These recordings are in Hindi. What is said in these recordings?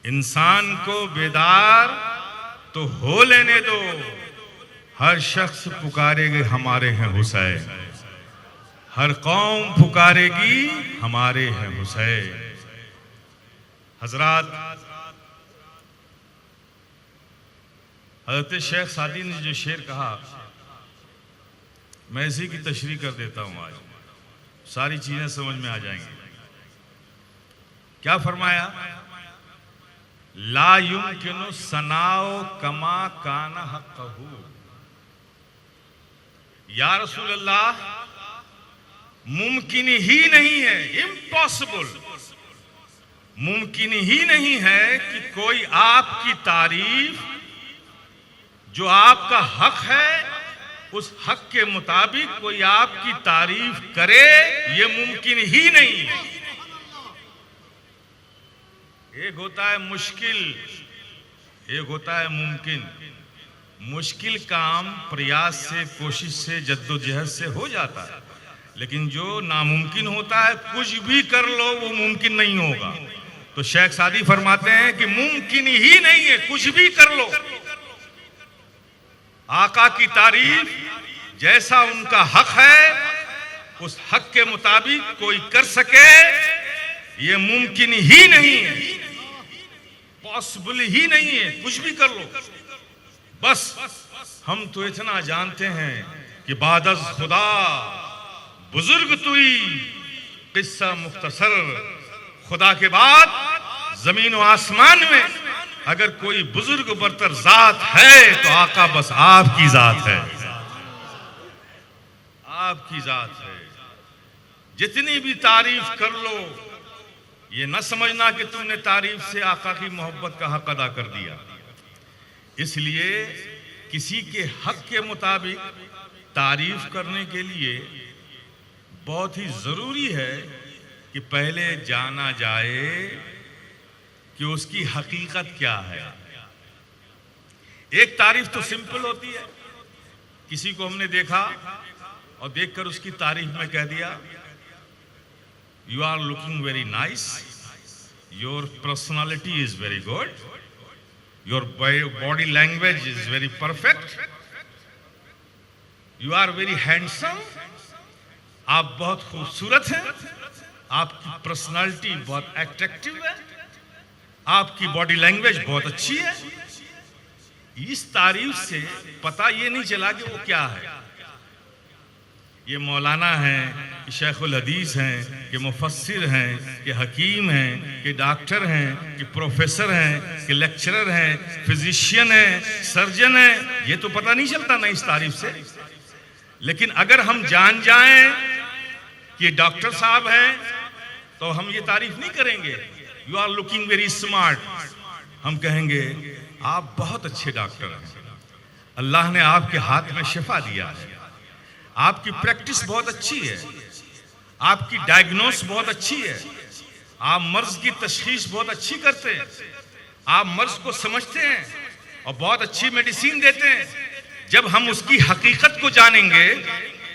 इंसान को बेदार तो हो लेने दो, हर शख्स पुकारेगे हमारे हैं हुसैन, हर कौम पुकारेगी हमारे हैं हुसैन। हजरात, हजरत शेख सादी ने जो शेर कहा, मैं इसी की तशरीह कर देता हूं, आज सारी चीजें समझ में आ जाएंगी। क्या फरमाया? ला युमकिनु सनाओ कमा काना हक़्क़हू। या रसूल अल्लाह, मुमकिन ही नहीं है, इम्पॉसिबल, मुमकिन ही नहीं है कि कोई आपकी तारीफ, जो आपका हक है, उस हक के मुताबिक कोई आपकी तारीफ करे, ये मुमकिन ही नहीं है। एक होता है मुश्किल, एक होता है मुमकिन। मुश्किल काम प्रयास से, कोशिश से, जद्दोजहद से हो जाता है, लेकिन जो नामुमकिन होता है, कुछ भी कर लो वो मुमकिन नहीं होगा। तो शेख सादी फरमाते हैं कि मुमकिन ही नहीं है, कुछ भी कर लो। आका की तारीफ जैसा उनका हक है, उस हक के मुताबिक कोई कर सके, ये मुमकिन ही नहीं है, पॉसिबल ही नहीं है, कुछ भी कर लो। बस हम तो इतना जानते हैं कि बादस खुदा बुजुर्ग तुई, किस्सा मुख्तसर। खुदा के बाद जमीन व आसमान में अगर कोई बुजुर्ग बरतर जात है तो आका बस आपकी जात है, आपकी जात है। जितनी भी तारीफ कर लो, ये न समझना कि तुमने तारीफ से आका की मोहब्बत का हक अदा कर दिया। इसलिए किसी के हक के मुताबिक तारीफ करने के लिए बहुत ही जरूरी है कि पहले जाना जाए कि उसकी हकीकत क्या है। एक तारीफ तो सिंपल होती है, किसी को हमने देखा और देखकर उसकी तारीफ में कह दिया, you are looking very nice, your personality is very good, your body language is very perfect, you are very handsome, आप बहुत खूबसूरत हैं, आपकी पर्सनालिटी बहुत अट्रैक्टिव है, आपकी बॉडी लैंग्वेज बहुत अच्छी है। इस तारीफ से पता ये नहीं चला कि वो क्या है, ये मौलाना हैं, कि शेखुल हदीस हैं, कि मुफस्सिर हैं, कि हकीम हैं, कि डॉक्टर हैं, कि प्रोफेसर हैं, कि लेक्चरर हैं, फिजिशियन हैं, सर्जन हैं, ये तो पता नहीं चलता ना इस तारीफ से। लेकिन अगर हम जान जाएं कि डॉक्टर साहब हैं तो हम ये तारीफ नहीं करेंगे, you are looking very smart, हम कहेंगे आप बहुत अच्छे डॉक्टर हैं, अल्लाह ने आपके हाथ में शिफा दिया है, आपकी प्रैक्टिस बहुत अच्छी है, आपकी डायग्नोस बहुत अच्छी है, आप मर्ज की तशखीस बहुत अच्छी करते हैं, आप मर्ज को समझते हैं और बहुत अच्छी मेडिसिन देते हैं। जब हम उसकी हकीकत को जानेंगे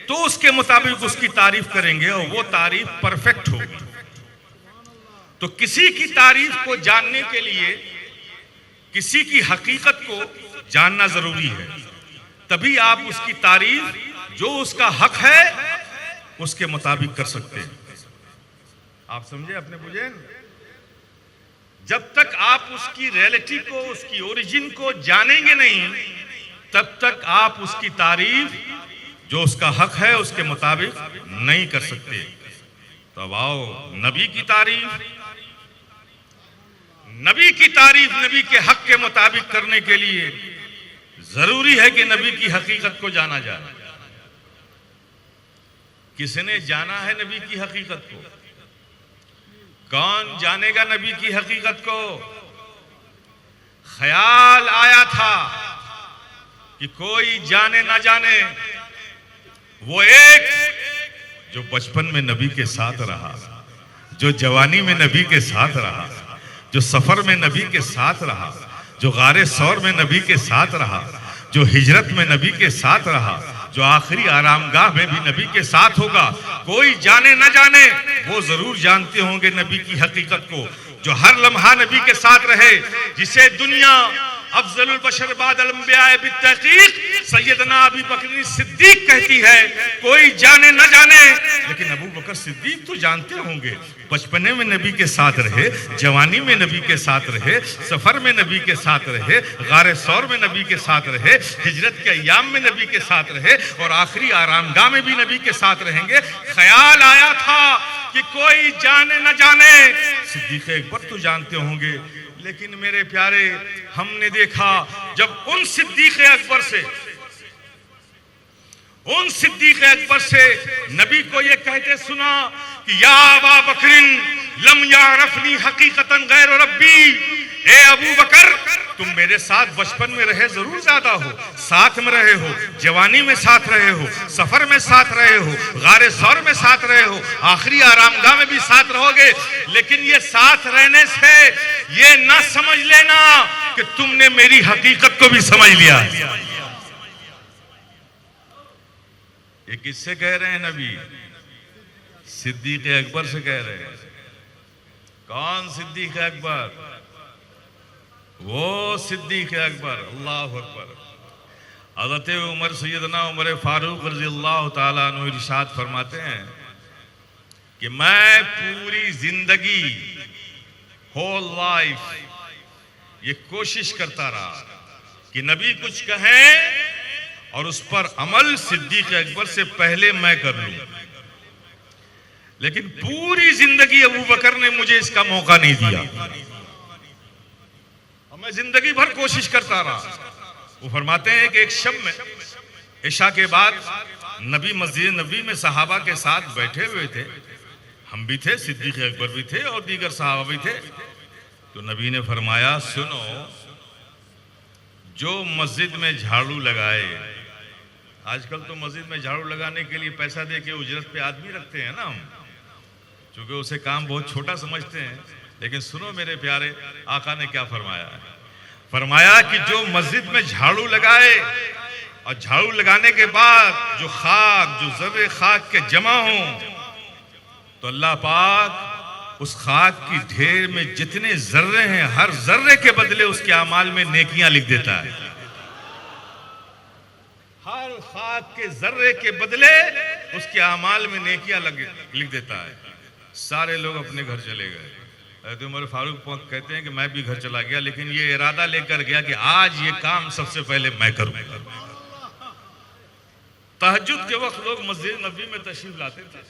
तो उसके मुताबिक उसकी तारीफ करेंगे और वो तारीफ परफेक्ट होगी। तो किसी की तारीफ को जानने के लिए किसी की हकीकत को जानना जरूरी है, तभी आप उसकी तारीफ जो उसका हक है उसके मुताबिक कर सकते हैं। आप समझे, अपने बुझे? जब तक आप उसकी रियलिटी को, उसकी ओरिजिन को जानेंगे नहीं, तब तक आप उसकी तारीफ जो उसका हक है उसके मुताबिक नहीं कर सकते। तो अब आओ नबी की तारीफ। नबी की तारीफ नबी के हक के मुताबिक करने के लिए जरूरी है कि नबी की हकीकत को जाना जाए। किसने जाना है नबी की हकीकत को? कौन जानेगा नबी की हकीकत को? ख्याल आया था कि कोई जाने ना जाने, वो एक जो बचपन में नबी के साथ रहा, जो जवानी में नबी के साथ रहा, जो सफर में नबी के साथ रहा, जो गारे सौर में नबी के साथ रहा, जो हिजरत में नबी के साथ रहा, जो आखिरी आरामगाह में भी नबी के साथ होगा। कोई जाने न जाने, वो जरूर जानते होंगे नबी की हकीकत को। जो हर लम्हा नबी के साथ रहे, जिसे दुनिया अफजलुल बशर बादल अंबिया बित्तहकीक सैयदना अबू बकर सिद्दीक कहती है। कोई जाने न जाने, लेकिन अबू बकर सिद्दीक तो जानते होंगे। बचपने में नबी के साथ रहे, जवानी में नबी के साथ रहे, सफर में नबी के साथ रहे, गारे सौर में नबी के साथ रहे, हिजरत के अय्याम में नबी के साथ रहे, और आखिरी आरामगाह में भी नबी के साथ रहेंगे। ख्याल आया था कि कोई जाने न जाने, सिद्दीक अकबर तो जानते होंगे। लेकिन मेरे प्यारे, हमने देखा जब उन सिद्दीक अकबर से नबी को ये कहते सुना कि या अबा बकरिन लम यारफनी हकीकतन गैर रब्बी, ए अबू बकर तुम मेरे साथ बचपन में रहे जरूर ज्यादा हो, साथ में रहे हो, जवानी में साथ रहे हो, सफर में साथ रहे हो, गारे सौर में साथ रहे हो, आखिरी आरामगाह में भी साथ रहोगे, लेकिन ये साथ रहने से ये ना समझ लेना कि तुमने मेरी हकीकत को भी समझ लिया। ये किससे कह रहे हैं नबी? सिद्दीक अकबर से कह रहे हैं। कौन सिद्दीक अकबर? वो सिद्दीक अकबर, अल्लाह अकबर। हज़रत उमर सैयदना उमर फारूक रज़ियल्लाहु ताला अन्हु इरशाद फरमाते हैं कि मैं पूरी जिंदगी, होल लाइफ ये कोशिश करता रहा कि नबी कुछ कहें और उस पर अमल सिद्दीक अकबर से पहले मैं कर लूं, लेकिन पूरी जिंदगी अबू बकर ने मुझे इसका मौका नहीं दिया। मैं जिंदगी भर कोशिश करता रहा। वो फरमाते हैं कि एक शब में इशा के बाद नबी मस्जिद नबी में सहाबा के साथ बैठे हुए थे, हम भी थे, सिद्दीक अकबर भी थे और दीगर सहाबा भी थे। तो नबी ने फरमाया, सुनो, जो मस्जिद में झाड़ू लगाए, आजकल तो मस्जिद में झाड़ू लगाने के लिए पैसा दे के उजरत पे आदमी रखते हैं ना हम, क्योंकि उसे काम बहुत छोटा समझते हैं। लेकिन सुनो मेरे प्यारे, आका ने क्या फरमाया है? फरमाया कि जो मस्जिद में झाड़ू लगाए और झाड़ू लगाने के बाद जो खाक, जो जर्रे खाक के जमा हों, तो अल्लाह पाक उस खाक की ढेर में जितने जर्रे हैं, हर जर्रे के बदले उसके अमाल में नेकियां लिख देता है। हर खाक के जर्रे के बदले उसके अमाल में नेकियां लिख देता है। सारे लोग अपने घर चले गए। उमर फारूक कहते हैं कि मैं भी घर चला गया, लेकिन ये इरादा लेकर गया कि आज ये काम सबसे पहले मैं करूं। तहज्जुद के वक्त लोग मस्जिद नबी में तशरीफ लाते थे।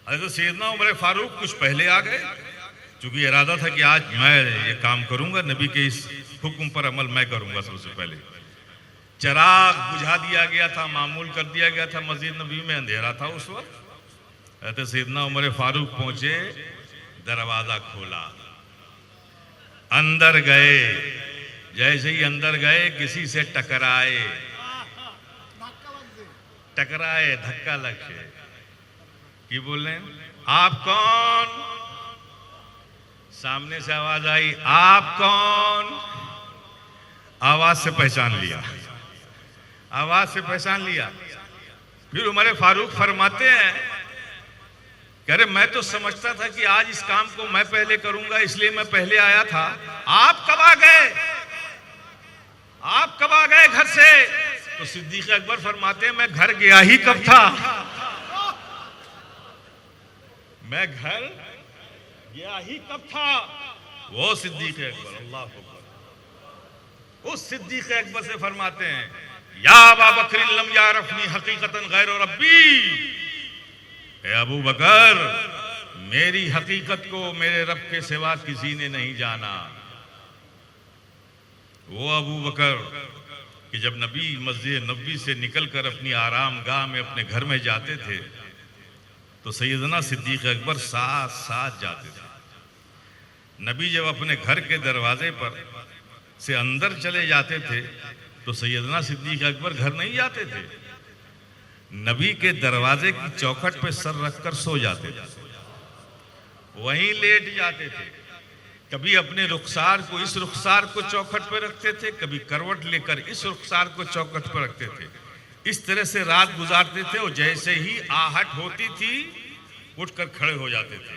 हज़रत सैयदना उमर फारूक कुछ पहले आ गए, क्योंकि इरादा था कि आज मैं ये काम करूंगा, नबी के इस हुक्म पर अमल मैं करूंगा। सबसे पहले चिराग बुझा दिया गया था, मामूल कर दिया गया था, मस्जिद नबी में अंधेरा था उस वक्त। हज़रत सैयदना उमर फारूक पहुंचे, दरवाजा खोला, अंदर गए। जैसे ही अंदर गए किसी से टकराए, धक्का लग गए। कि बोले, आप कौन? सामने से आवाज आई, आप कौन? आवाज से पहचान लिया, आवाज से पहचान लिया। फिर उमर फारूक फरमाते हैं, कह रहे मैं तो समझता था कि आज इस काम को मैं पहले करूंगा, इसलिए मैं पहले आया था। आप कब आ गए? आप कब आ गए घर से? तो सिद्दीक अकबर फरमाते हैं, मैं घर गया ही कब था? मैं घर गया ही कब था? वो सिद्दीक अकबर, अल्लाह अकबर, उस सिद्दीक अकबर से फरमाते हैं, या अबा बकर लम यारफनी हकीकतन गैर रब्बी, अबू बकर मेरी हकीकत को मेरे रब के सिवा किसी ने नहीं जाना। वो अबू बकर कि जब नबी मस्जिद नबी से निकलकर अपनी आराम गाह में अपने घर में जाते थे, तो सैयदना सिद्दीक अकबर साथ साथ जाते थे। नबी जब अपने घर के दरवाजे पर से अंदर चले जाते थे, तो सैयदना सिद्दीक अकबर घर नहीं जाते थे, नबी के दरवाजे की चौखट पे सर रखकर सो जाते थे, वहीं लेट जाते थे। कभी अपने रुखसार को, इस रुखसार को चौखट पे रखते थे, कभी करवट लेकर इस रुखसार को चौखट पे रखते थे। इस तरह से रात गुजारते थे और जैसे ही आहट होती थी उठकर खड़े हो जाते थे।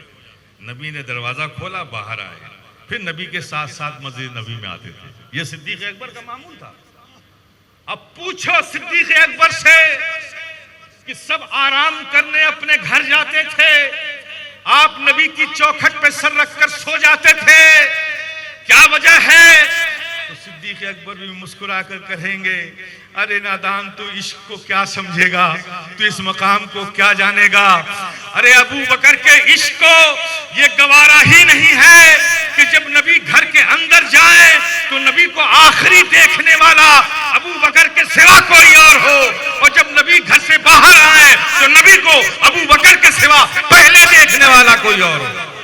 नबी ने दरवाजा खोला, बाहर आए, फिर नबी के साथ साथ मस्जिद नबी में आते थे। यह सिद्दीक अकबर का मामूल था। अब पूछो सिद्दीक अकबर से कि सब आराम करने अपने घर जाते थे, आप नबी की चौखट पे सर रखकर सो जाते थे, क्या वजह है? तो सिद्दीक अकबर भी मुस्कुरा कर कहेंगे, अरे नादान, तू इश्क को क्या समझेगा, तू इस मकाम को क्या जानेगा। अरे अबू बकर के इश्क को ये गवारा ही नहीं है कि जब नबी घर के अंदर जाए तो नबी को आखिरी देखने वाला अबू बकर के सिवा कोई और हो, और जब नबी घर से बाहर आए तो नबी को अबू बकर के सिवा पहले देखने वाला कोई और हो।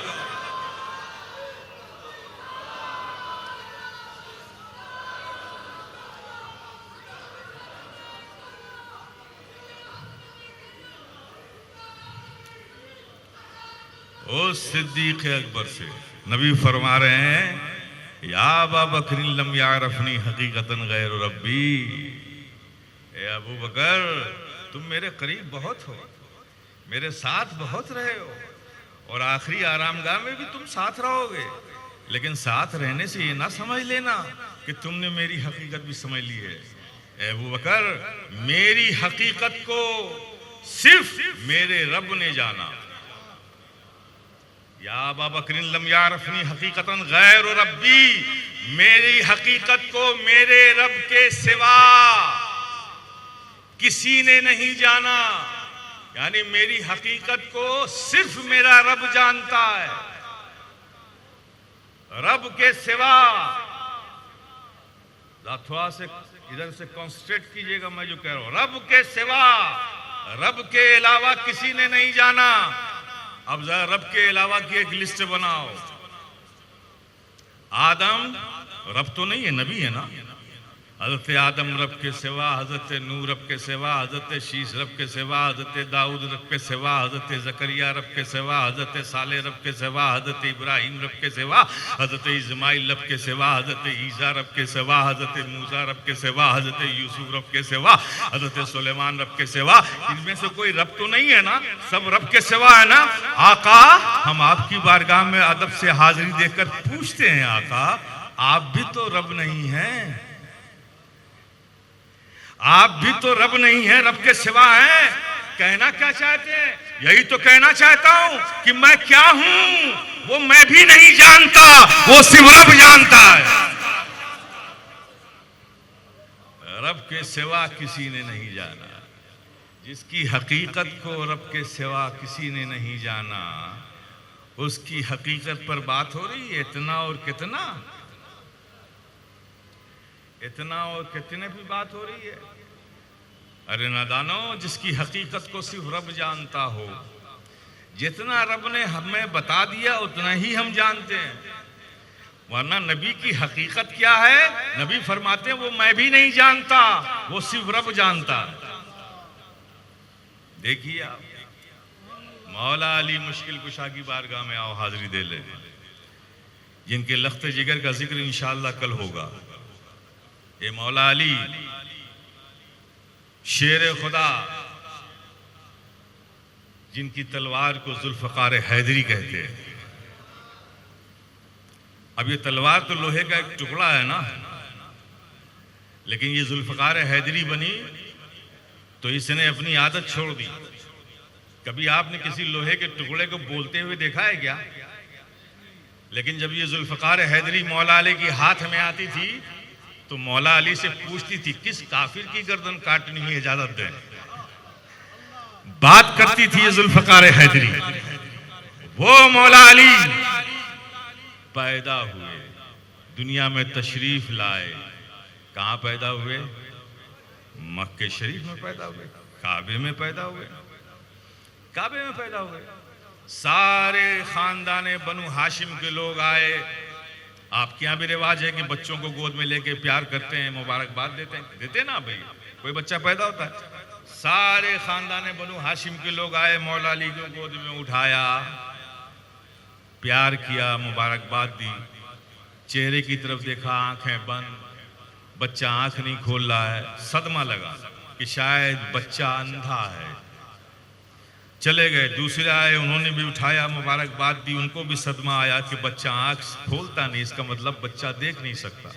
ओ सिद्दीक अकबर से नबी फरमा रहे हैं, या अबा बकर लम यारफनी हकीकतन गैर रब्बी, ए अबू बकर, तुम मेरे करीब बहुत हो, मेरे साथ बहुत रहे हो, और आखिरी आरामगाह में भी तुम साथ रहोगे, लेकिन साथ रहने से ये ना समझ लेना कि तुमने मेरी हकीकत भी समझ ली है। ए अबू बकर, मेरी हकीकत को सिर्फ मेरे रब ने जाना। या अबा बकरिन लम यारफनी हकीकतन गैर रब्बी, मेरी हकीकत को मेरे रब के सिवा किसी ने नहीं जाना, यानी मेरी हकीकत को सिर्फ मेरा रब जानता है। रब के सिवा, थोड़ा से इधर से कॉन्सेंट्रेट कीजिएगा, मैं जो कह रहा हूं, रब के सिवा, रब के अलावा किसी ने नहीं जाना। अब जरा रब के अलावा की एक लिस्ट बनाओ। आदम रब तो नहीं है, नबी है ना। हजरत आदम रब के सिवा, हजरत नूह रब के सिवा, हजरत शीश रब के सिवा, हजरत दाऊद रब के सिवा, हजरत जकरिया रब के सिवा, हजरत साले रब के सिवा, हजरत इब्राहिम रब के सिवा, हजरत इस्माइल रब के सिवा, हजरत ईसा रब के सिवा, हजरत मूसा रब के सिवा, हजरत यूसुफ रब के सिवा, हजरत सुलेमान रब के सिवा। इनमें से कोई रब तो नहीं है ना, सब रब के सिवा है ना। आका, हम आपकी बारगाह में अदब से हाजिरी देकर पूछते हैं, आका आप भी तो रब नहीं हैं, आप भी तो रब नहीं है, रब के सिवा हैं। कहना क्या चाहते हैं? यही तो कहना चाहता हूं कि मैं क्या हूं वो मैं भी नहीं जानता, वो सिर्फ रब जानता है। रब के सिवा किसी ने नहीं जाना। जिसकी हकीकत को रब के सिवा किसी ने नहीं जाना, उसकी हकीकत पर बात हो रही है। इतना और कितना, इतना और कितने भी बात हो रही है। अरे नादानो, जिसकी हकीकत को सिर्फ रब जानता हो, जितना रब ने हमें बता दिया उतना ही हम जानते हैं, वरना नबी की हकीकत क्या है? नबी फरमाते हैं वो मैं भी नहीं जानता, वो सिर्फ रब जानता। देखिए आप, मौला अली मुश्किल कुशा की बारगाह में आओ, हाजिरी दे ले, जिनके लख्त जिगर का जिक्र इंशाअल्लाह कल होगा। ये मौला अली शेर खुदा, जिनकी तलवार को जुल्फ़कार हैदरी कहते हैं। अब ये तलवार तो लोहे का एक टुकड़ा है ना, लेकिन ये जुल्फ़कार हैदरी बनी तो इसने अपनी आदत छोड़ दी। कभी आपने किसी लोहे के टुकड़े को बोलते हुए देखा है क्या? लेकिन जब ये जुल्फ़कार हैदरी मौला अली की हाथ में आती थी तो मौला अली से पूछती थी, किस काफिर की गर्दन काटनी है, इजाजत दें। बात करती थी ये जुल्फ़कार हैदरी। वो मौला अली पैदा हुए, दुनिया में तशरीफ लाए। कहां पैदा हुए? मक्के शरीफ में पैदा हुए, काबे में पैदा हुए, काबे में पैदा हुए। सारे खानदान बनु हाशिम के लोग आए। आपके यहाँ भी रिवाज है कि बच्चों को गोद में लेके प्यार करते हैं, मुबारकबाद देते हैं ना भाई, कोई बच्चा पैदा होता है। सारे खानदान बनु हाशिम के लोग आए, मौला अली को गोद में उठाया, प्यार किया, मुबारकबाद दी। चेहरे की तरफ देखा, आंखें बंद, बच्चा आंख नहीं खोल रहा है। सदमा लगा कि शायद बच्चा अंधा है। चले गए। दूसरे आए, उन्होंने भी उठाया, मुबारकबाद दी। उनको भी सदमा आया कि बच्चा आंख खोलता नहीं, इसका मतलब बच्चा देख नहीं सकता।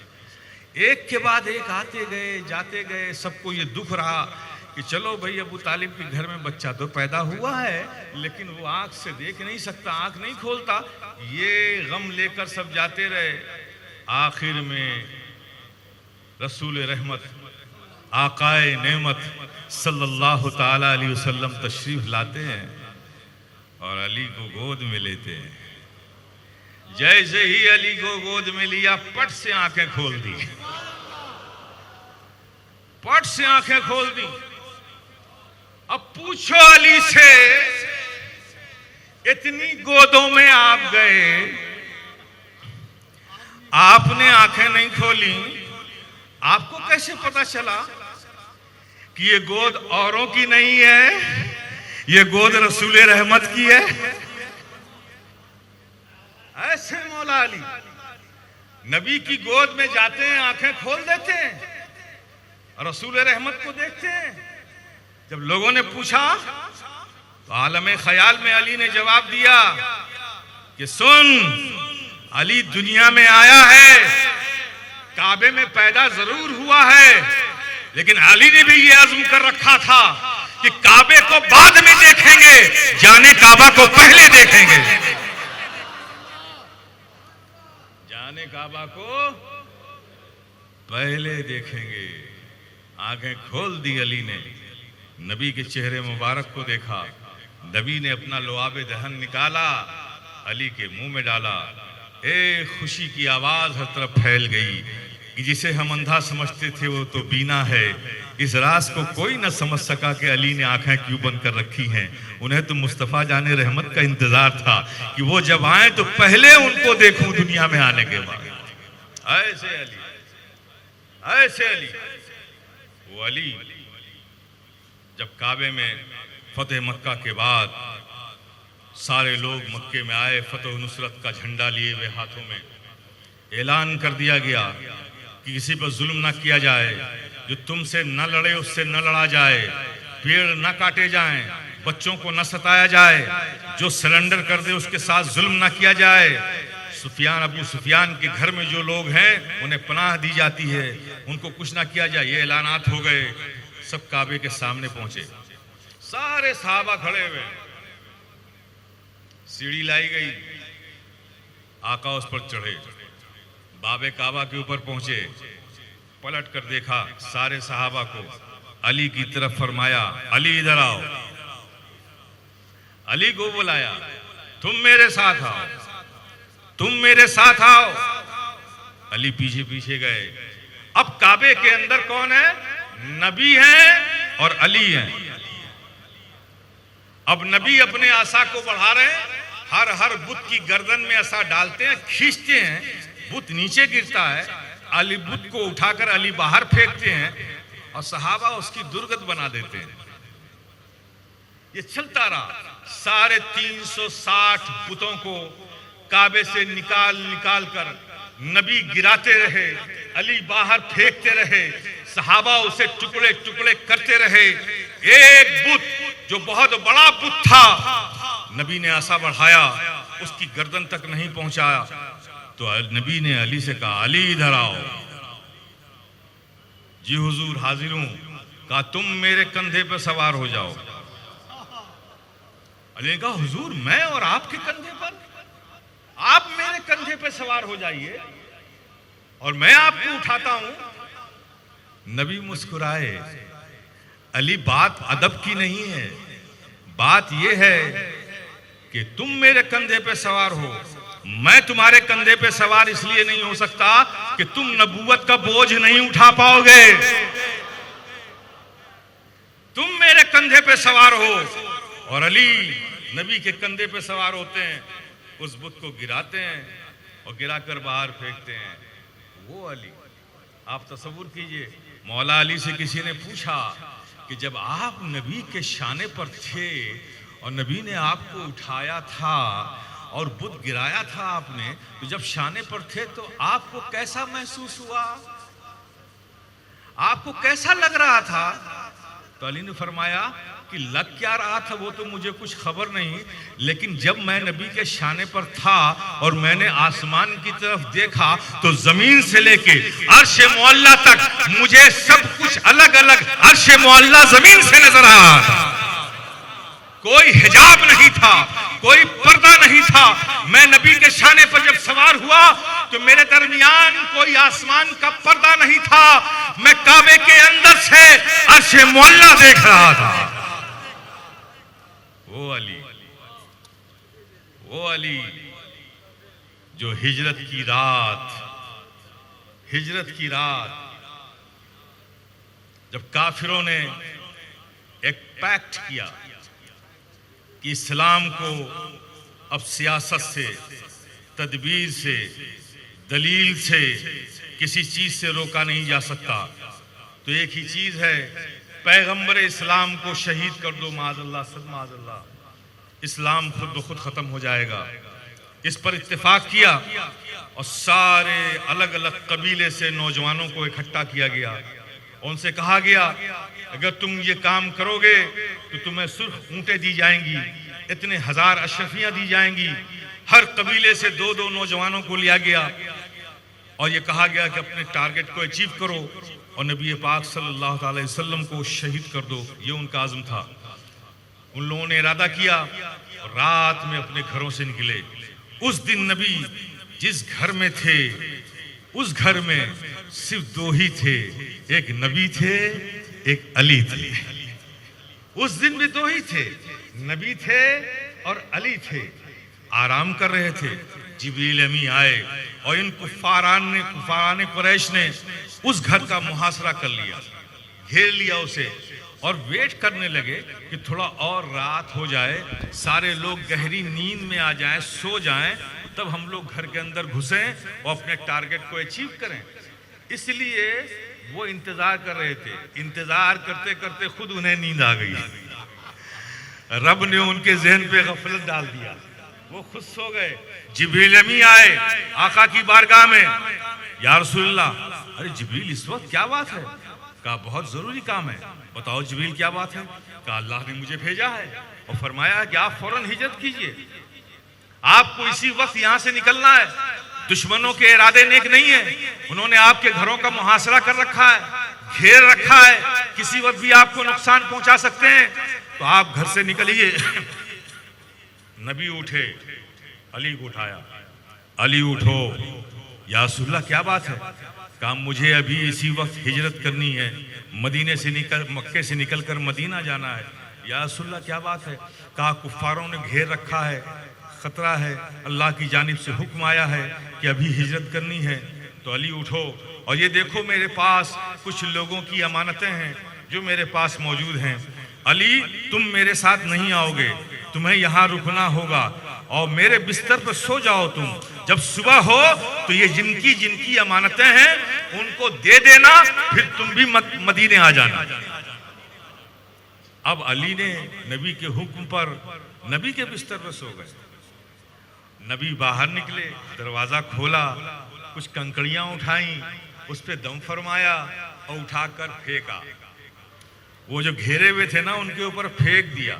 एक के बाद एक आते गए, जाते गए। सबको ये दुख रहा कि चलो भाई, अबू तालिब के घर में बच्चा तो पैदा हुआ है, लेकिन वो आंख से देख नहीं सकता, आंख नहीं खोलता। ये गम लेकर सब जाते रहे। आखिर में रसूल रहमत, आकाए नेमत सल्लल्लाहु ताला अलैहि वसल्लम तशरीफ लाते हैं और अली को गोद में लेते हैं। जैसे ही अली को गोद में लिया, पट से आंखें खोल दी, पट से आंखें खोल दी। अब पूछो अली से, इतनी गोदों में आप गए, आपने आंखें नहीं खोली, आपको कैसे पता चला कि ये गोद औरों की नहीं है, ये गोद रसूल रहमत की है? ऐसे मौला अली नबी की गोद में जाते हैं, आंखें खोल देते हैं, रसूल रहमत को देखते हैं। जब लोगों ने पूछा तो आलम ख्याल में अली ने जवाब दिया कि सुन, अली दुनिया में आया है, काबे में पैदा जरूर हुआ है, लेकिन अली ने भी ये अज़्म कर रखा था कि काबे को बाद में देखेंगे, जाने काबा को पहले देखेंगे। जाने काबा को पहले देखेंगे। आंखें खोल दी अली ने, नबी के चेहरे मुबारक को देखा। नबी ने अपना लुआब दहन निकाला, अली के मुंह में डाला। एक खुशी की आवाज हर तरफ फैल गई कि जिसे हम अंधा समझते थे वो तो बीना है। इस राज को कोई न समझ सका कि अली ने आंखें क्यों बंद कर रखी हैं। उन्हें तो मुस्तफ़ा जाने रहमत का इंतजार था कि वो जब आए तो पहले उनको देखूं दुनिया में आने के बाद। ऐसे अली, ऐसे अली। वो अली जब काबे में फतेह मक्का के बाद सारे लोग मक्के में आए, फतेह नुसरत का झंडा लिए हुए हाथों में, ऐलान कर दिया गया कि किसी पर जुल्म ना किया जाए, जो तुमसे न लड़े उससे न लड़ा जाए, पेड़ न काटे जाएं, बच्चों को न सताया जाए, जो सरेंडर कर दे उसके साथ जुल्म ना किया जाए। सुफियान, अबू सुफियान के घर में जो लोग हैं उन्हें पनाह दी जाती है, उनको कुछ ना किया जाए। ये ऐलानात हो गए। सब काबे के सामने पहुंचे, सारे सहाबा खड़े हुए, सीढ़ी लाई गई, आका उस पर चढ़े, बाबे काबा के ऊपर पहुंचे, पलट कर देखा सारे सहाबा को, अली की तरफ फरमाया, अली इधर आओ। अली को बुलाया, तुम मेरे साथ आओ, तुम मेरे साथ आओ। अली पीछे पीछे गए। अब काबे के अंदर कौन है? नबी हैं और अली हैं। अब नबी अपने आसा को बढ़ा रहे हैं, हर बुत की गर्दन में आसा डालते हैं, खींचते हैं, बुत नीचे गिरता है, अली बुत को उठाकर अली बाहर फेंकते हैं और सहाबा उसकी दुर्गत बना देते हैं। ये चलता रहा। सारे 360 बुतों को काबे से निकाल कर नबी गिराते रहे, अली बाहर फेंकते रहे, सहाबा उसे टुकड़े टुकड़े करते रहे। एक बुत जो बहुत बड़ा बुत था, नबी ने आसा बढ़ाया, उसकी गर्दन तक नहीं पहुंचाया, तो नबी ने अली से कहा, अली इधर आओ। जी हुजूर हाजिर हूं। कहा, तुम मेरे कंधे पर सवार हो जाओ। अली ने कहा, हुजूर मैं और आपके कंधे पर? आप मेरे कंधे पर सवार हो जाइए और मैं आपको उठाता हूं। नबी मुस्कुराए। अली, बात अदब की नहीं है, बात यह है कि तुम मेरे कंधे पे सवार हो, मैं तुम्हारे कंधे पे सवार इसलिए नहीं हो सकता कि तुम नबूवत का बोझ नहीं उठा पाओगे। तुम मेरे कंधे पे सवार हो। और अली नबी के कंधे पे सवार होते हैं, उस बुत को गिराते हैं और गिराकर बाहर फेंकते हैं। वो अली, आप तसव्वुर कीजिए, मौला अली से किसी ने पूछा कि जब आप नबी के शाने पर थे और नबी ने आपको उठाया था और बुत गिराया था आपने, तो जब शाने पर थे तो आपको कैसा महसूस हुआ? आपको कैसा लग रहा था? तो अली ने फरमाया, कि लग क्या रहा था वो तो मुझे कुछ खबर नहीं, लेकिन जब मैं नबी के शाने पर था और मैंने आसमान की तरफ देखा तो जमीन से लेके अर्श मुअल्ला तक मुझे सब कुछ अलग अलग अर्श मुअल्ला जमीन से नजर आ रहा था। कोई हिजाब नहीं था, कोई पर्दा नहीं था। मैं नबी के शाने पर जब सवार हुआ तो मेरे दरमियान कोई आसमान का पर्दा नहीं था। मैं काबे के अंदर से अर्श मुअल्ला देख रहा था। वो अली जो हिजरत की रात जब काफिरों ने एक पैक्ट किया कि इस्लाम को अब सियासत से, तदबीर से, दलील से, किसी चीज से रोका नहीं जा सकता, तो एक ही चीज है, पैगंबर इस्लाम को शहीद कर दो, माज़अल्लाह सद माज़अल्लाह, इस्लाम खुद ब खुद खत्म हो जाएगा। इस पर इत्तेफाक किया और सारे अलग अलग कबीले से नौजवानों को इकट्ठा किया गया। उनसे कहा गया अगर तुम ये काम करोगे तो तुम्हें सुर्ख ऊंटें दी जाएंगी, इतने हजार अशरफियां दी जाएंगी। हर कबीले से दो दो नौजवानों को लिया गया और ये कहा गया कि अपने टारगेट को अचीव करो और नबी पाक सल्लल्लाहु अलैहि वसल्लम को शहीद कर दो। ये उनका आज़म था। उन लोगों ने इरादा किया और रात में अपने घरों से निकले। उस दिन नबी जिस घर में थे उस घर में सिर्फ दो ही थे, एक नबी थे, एक अली थे। उस दिन भी दो ही थे, नबी थे और अली थे। आराम कर रहे थे। जिब्रील अमी आए और इन कुफारान कुरैश ने उस घर का मुहासरा कर लिया, घेर लिया उसे और वेट करने लगे कि थोड़ा और रात हो जाए, सारे लोग गहरी नींद में आ जाएं, सो जाएं, तब हम लोग घर के अंदर घुसें और अपने टारगेट को अचीव करें। इसलिए वो इंतजार कर रहे थे। इंतजार करते करते खुद उन्हें नींद आ गई। रब ने उनके जहन पे गफलत डाल दिया, वो खुद सो गए। जिब्रील अमी आए आका की बारगाह में, या रसूलल्लाह, अरे जिब्रील इस वक्त क्या बात है? कहा बहुत जरूरी काम है। बताओ जिब्रील क्या बात है? कहा अल्लाह ने मुझे भेजा है और फरमाया कि आप फौरन हिजरत कीजिए, आपको इसी वक्त यहाँ से निकलना है। दुश्मनों के इरादे नेक नहीं है, उन्होंने आपके घरों का मुहासरा कर रखा है, घेर रखा है, किसी वक्त भी आपको नुकसान पहुंचा सकते हैं, तो आप घर से निकलिए। नबी उठे, अली को उठाया, अली उठो, या रसूलल्लाह क्या बात है? कहा मुझे अभी इसी वक्त हिजरत करनी है, मदीने से मक्के से निकलकर मदीना जाना है। या रसूलल्लाह क्या बात है? कहा कुफ्फारों ने घेर रखा है, खतरा है, अल्लाह की जानिब से हुक्म आया है कि अभी हिजरत करनी है। तो अली उठो और ये देखो मेरे पास कुछ लोगों की अमानतें हैं जो मेरे पास मौजूद हैं। अली तुम मेरे साथ नहीं आओगे, तुम्हें यहाँ रुकना होगा और मेरे बिस्तर पर सो जाओ तुम। जब सुबह हो तो ये जिनकी जिनकी अमानतें हैं उनको दे देना, फिर तुम भी मदीने आ जाना। अब अली ने नबी के हुक्म पर नबी के बिस्तर पर सो गए। नबी बाहर निकले, दरवाजा खोला, कुछ कंकड़ियां उठाई, उस पे दम फरमाया और उठाकर फेंका। वो जो घेरे हुए थे ना उनके ऊपर फेंक दिया।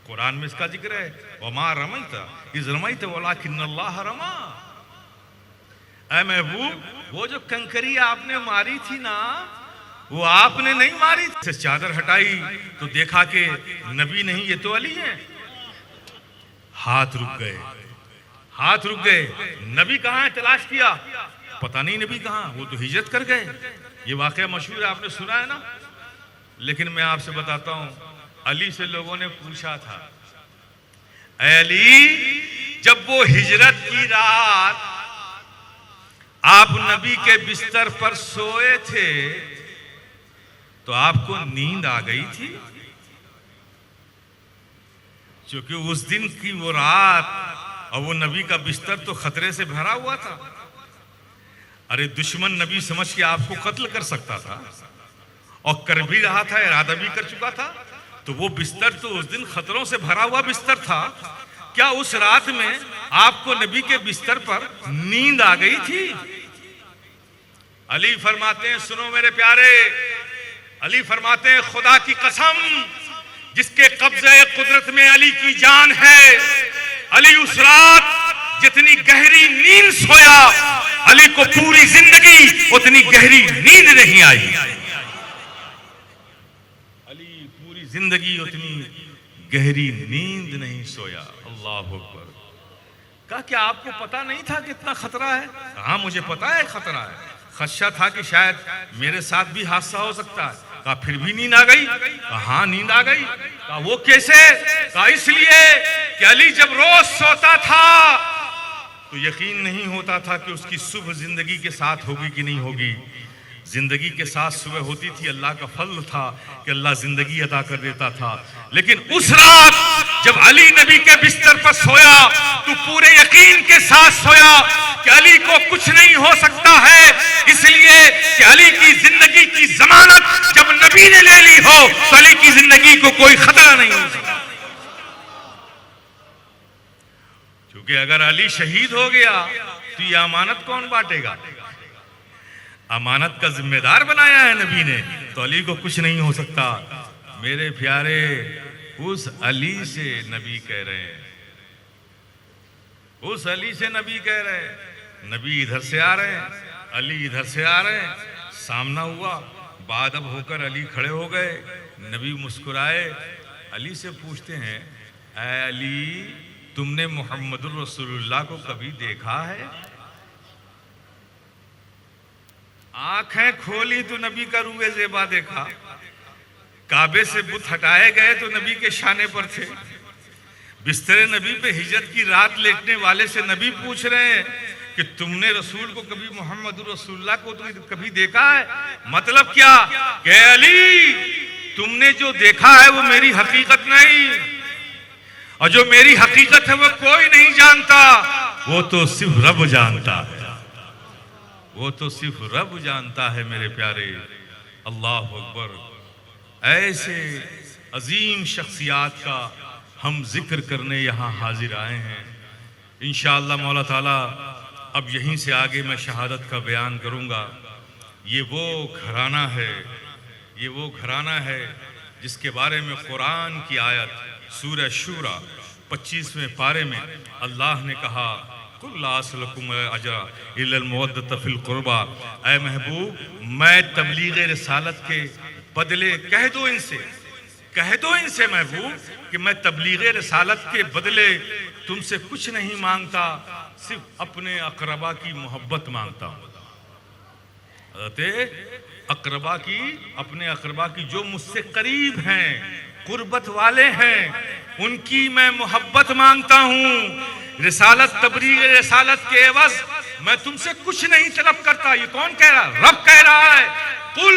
कुरान में इसका जिक्र है, वमा रमैता इज़ रमैता वलाकिन्नल्लाह रमा। ऐ महबूब, वो जो कंकरी आपने मारी थी ना, वो आपने नहीं मारी थी। चादर हटाई तो देखा कि नबी नहीं, ये तो अली है। हाथ रुक गए। नबी कहाँ है? तलाश किया, पता नहीं नबी कहाँ, वो तो हिजरत कर गए। ये वाकया मशहूर है, आपने सुना है ना। लेकिन मैं आपसे बताता हूं, अली से लोगों ने पूछा था, अली जब वो हिजरत की रात आप नबी के बिस्तर पर सोए थे तो आपको नींद आ गई थी? क्योंकि उस दिन की वो रात और वो नबी का बिस्तर तो खतरे से भरा हुआ था। अरे दुश्मन नबी समझ के आपको कत्ल कर सकता था और कर भी रहा था, इरादा भी कर चुका था। तो वो बिस्तर तो उस दिन खतरों से भरा हुआ बिस्तर था। क्या उस रात में आपको नबी के बिस्तर पर नींद आ गई थी? अली फरमाते हैं, सुनो मेरे प्यारे, अली फरमाते हैं खुदा की कसम जिसके कब्जे कुदरत में अली की जान है, अली उस रात जितनी गहरी नींद सोया, अली को पूरी जिंदगी उतनी गहरी नींद नहीं आई। अली पूरी जिंदगी उतनी गहरी नींद नहीं सोया। अल्लाह अकबर। कहा क्या आपको पता नहीं था कितना खतरा है? हाँ मुझे पता है खतरा है, खदशा था कि शायद मेरे साथ भी हादसा हो सकता है। कहा फिर भी नींद आ गई? कहा हाँ नींद आ गई। कहा वो कैसे? कहा इसलिए कि अली जब रोज सोता था तो यकीन नहीं होता था कि उसकी सुबह जिंदगी के साथ होगी कि नहीं होगी। जिंदगी के साथ सुबह होती थी, अल्लाह का फल था कि अल्लाह जिंदगी अता कर देता था। लेकिन उस रात जब अली नबी के बिस्तर पर सोया तो पूरे यकीन के साथ सोया कि अली को कुछ नहीं हो सकता है, इसलिए कि अली की जिंदगी की जमानत जब नबी ने ले ली हो तो अली की जिंदगी को कोई खतरा नहीं हो सकता। क्योंकि अगर अली शहीद हो गया तो ये अमानत कौन बांटेगा? अमानत का जिम्मेदार बनाया है नबी ने, तो अली को कुछ नहीं हो सकता। मेरे प्यारे उस अली से नबी कह रहे हैं, उस अली से नबी कह रहे हैं। नबी इधर से आ रहे हैं, अली इधर से आ रहे हैं, सामना हुआ, बादब होकर अली खड़े हो गए। नबी मुस्कुराए, अली से पूछते हैं, ऐ अली तुमने मोहम्मदुर रसूलुल्लाह को कभी देखा है? आंखें खोली तो नबी का रूए ज़ेबा देखा। काबे से बुत हटाए गए तो नबी के शाने पर थे। बिस्तरे नबी पे हिजरत की रात लेटने वाले से नबी पूछ रहे हैं कि तुमने रसूल को कभी, मोहम्मद रसूलुल्लाह को तुमने कभी देखा है? मतलब क्या? कि अली तुमने जो देखा है वो मेरी हकीकत नहीं, और जो मेरी हकीकत है वो कोई नहीं जानता, वो तो सिर्फ रब जानता है, वो तो सिर्फ रब जानता है। मेरे प्यारे अल्लाह अकबर। ऐसे अजीम शख्सियात का हम जिक्र करने यहाँ हाजिर आए हैं। इंशाअल्लाह मौला ताला अब यहीं से आगे मैं शहादत का बयान करूँगा। ये वो घराना है, ये वो घराना है जिसके बारे में कुरान की आयत सूरह शूरा 25वें पारे में अल्लाह ने कहा, ऐ महबूब मैं तबलीग रिसालत के बदले कह दो इनसे महबूब कि मैं तबलीग रिसालत के बदले तुमसे कुछ नहीं मांगता, सिर्फ अपने अकरबा की मोहब्बत मांगता हूँ। अकरबा की, अपने अकरबा की जो मुझसे करीब हैं, कुर्बत वाले हैं, उनकी मैं मोहब्बत मांगता हूँ। रिसालत, तबलीग रिसालत के एवज मैं तुमसे कुछ नहीं तलब करता। ये कौन कह रहा? रब कह रहा है। कुल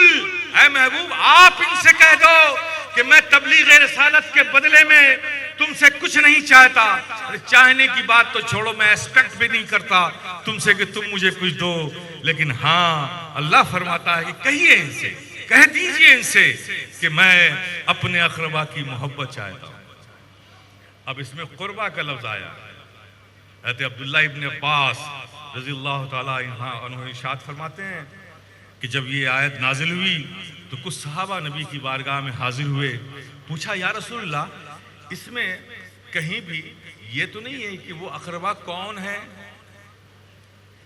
ऐ महबूब आप इनसे कह दो कि मैं तबलीग रिसालत के बदले में तुमसे कुछ नहीं चाहता। अरे चाहने की बात तो छोड़ो, मैं एक्सपेक्ट भी नहीं करता तुमसे कि तुम मुझे कुछ दो, लेकिन हाँ अल्लाह फरमाता है कि कहिए इनसे, कह दीजिए इनसे कि मैं अपने अकरबा की मोहब्बत चाहता हूँ। अब इसमें कुर्बा का लफ्ज आया। अब्दुल्ला इब्न अब्बास रज़ियल्लाहु ताला अन्हु इरशाद फरमाते हैं कि जब ये आयत नाजिल हुई तो कुछ सहाबा नबी की बारगाह में हाजिर हुए। पूछा, या रसूलल्लाह इसमें कहीं भी ये तो नहीं है कि वो अकरबा कौन है?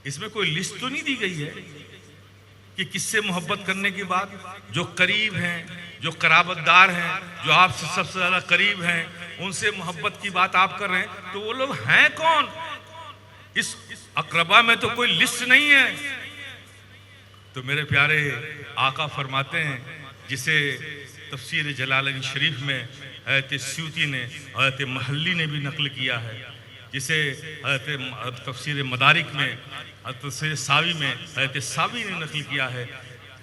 इसमें कोई लिस्ट तो नहीं दी गई है कि किससे मोहब्बत करने की बात? जो करीब हैं, जो कराबतदार हैं, जो आपसे सबसे ज़्यादा करीब हैं, उनसे मोहब्बत की बात आप कर रहे हैं, तो वो लोग हैं कौन? इस अकरबा में तो कोई लिस्ट नहीं है। तो मेरे प्यारे आका फरमाते हैं, जिसे तफसीर जलालैन शरीफ में हज़रत स्यूती ने, हज़रत महल्ली ने भी नकल किया है, जिसे हज़रत तफसीर मदारिक में, तफसीर सावी में हज़रत सावी ने नकल किया है,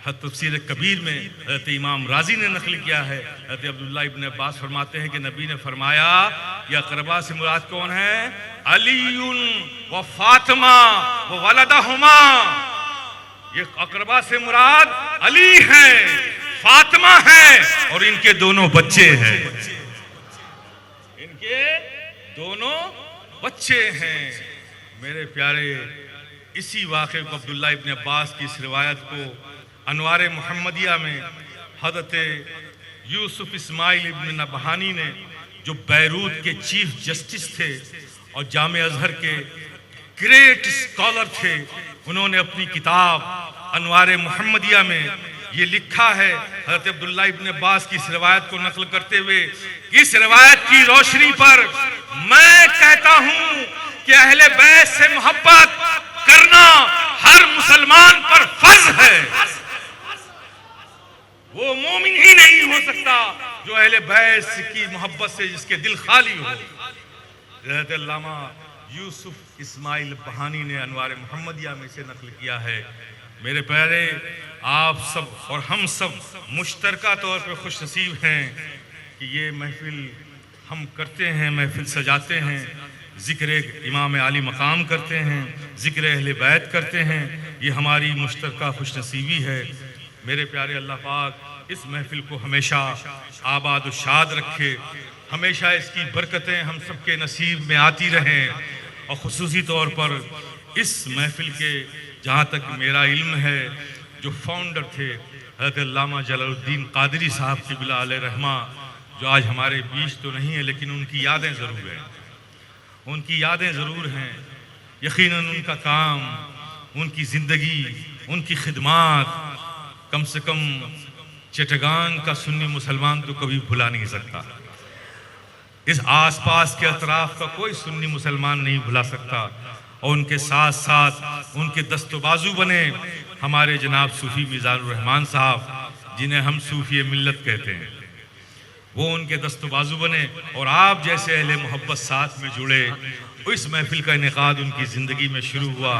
तफसीर कबीर में हज़रत इमाम राजी ने नकल किया है। हज़रत अब्दुल्ला इब्न अब्बास फरमाते हैं कि नबी ने फरमाया, यह अकरबा से मुराद कौन है? अलीयुन व फातिमा व वलदहुमा। ये अकरबा से मुराद अली हैं, फातिमा हैं और इनके दोनों बच्चे हैं, इनके दोनों बच्चे हैं। मेरे प्यारे इसी वाक़े को, अब्दुल्ला इब्न अब्बास की इस रिवायत को अनवार मोहम्मदिया में हज़रत यूसुफ इस्माइल इब्न नबहानी ने, जो बैरूत के चीफ जस्टिस थे और जामे अजहर के ग्रेट स्कॉलर थे, उन्होंने अपनी किताब अनवार मुहम्मदिया में ये लिखा है, हज़रत अब्दुल्ला इब्न अब्बास की इस रिवायत को नकल करते हुए, इस रिवायत की रोशनी पर मैं कहता हूं कि अहले बैत से मोहब्बत करना हर मुसलमान पर फर्ज है। वो मोमिन ही नहीं हो सकता जो अहले बैत की मोहब्बत से जिसके दिल खाली हो। हज़रत अल्लामा यूसुफ इस्माइल बहानी ने अनवार मुहम्मदिया में से नकल किया है। मेरे प्यारे, आप सब और हम सब मुश्तरका तौर पर खुश नसीब हैं कि ये महफिल हम करते हैं, महफिल सजाते हैं, ज़िक्र इमाम आली मकाम करते हैं, ज़िक्र अहले बैत करते हैं। ये हमारी मुश्तरका खुश नसीबी है। मेरे प्यारे, अल्लाह पाक इस महफिल को हमेशा आबाद और शाद रखे, हमेशा इसकी बरकतें हम सब के नसीब में आती रहें। और ख़ुसूसी तौर पर इस महफिल के, जहाँ तक मेरा इल्म है, जो फाउंडर थे हज़रत अल्लामा जलालुद्दीन क़ादरी साहब की बिला अलैहि रहमा, जो आज हमारे बीच तो नहीं है लेकिन उनकी यादें ज़रूर हैं, उनकी यादें ज़रूर हैं। यकीनन उनका काम, उनकी ज़िंदगी, उनकी खिदमात कम से कम चिटगांग का सुन्नी मुसलमान तो कभी भुला नहीं सकता। इस आसपास के अतराफ का कोई सुन्नी मुसलमान नहीं भुला सकता। और उनके साथ साथ उनके दस्तबाजू बने हमारे जनाब सूफ़ी मिज़ानुर रहमान साहब, जिन्हें हम सूफ़ी मिल्लत कहते हैं, वो उनके दस्तबाजू बने और आप जैसे अहले मोहब्बत साथ में जुड़े। इस महफिल का इनेकाद उनकी ज़िंदगी में शुरू हुआ,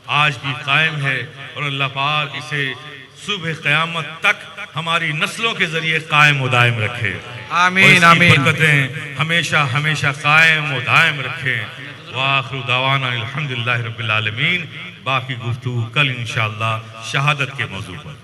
आज भी कायम है और अल्लाह पाक इसे सुबह क़यामत तक हमारी नस्लों के ज़रिए कायम व दायम रखे। आमीन आमीन। बरकतें हमेशा हमेशा कायम व दायम रखें। वाखिरु दावाना अल्हम्दुलिल्लाहि रब्बिल आलमीन। बाकी गुफ्तगू कल इंशाअल्लाह शहादत के मौजू पर।